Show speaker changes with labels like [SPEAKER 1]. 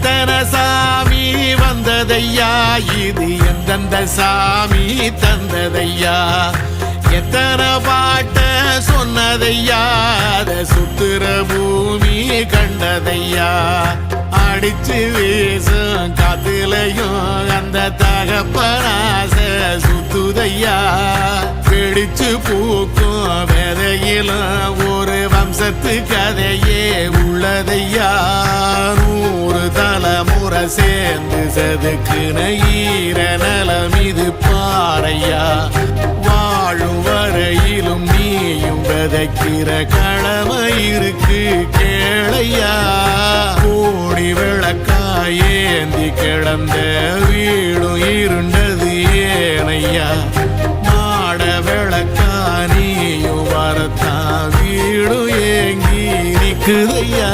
[SPEAKER 1] எத்தனை சாமி வந்ததையா, இது எந்தெந்த சாமி தந்ததையா, எத்தனை பாட்ட சொன்னதையா, அத சுத்துற பூமி கண்டதையா, அடிச்சு வீசும் காத்துலையும் அந்த தகப்பனாச சுத்துதையா, பிடிச்சு பூக்கும் விதையிலும் ஒரு வம்சத்து கதையே உள்ளதையா, 100 தலைமுறை சேர்ந்து செதுக்குன ஈர நலம் இது பாறையா, வாழும் வரையிலும் நீயும் விதைக்கிற கடமை இருக்கு கேளையா, கோடி விளக்காயேந்தி கிடந்த வீடும் இருண்டது ஏனையா, மாட விளக்கா நீயும் வரத்தான் வீடும் ஏங்கி நிக்குதையா.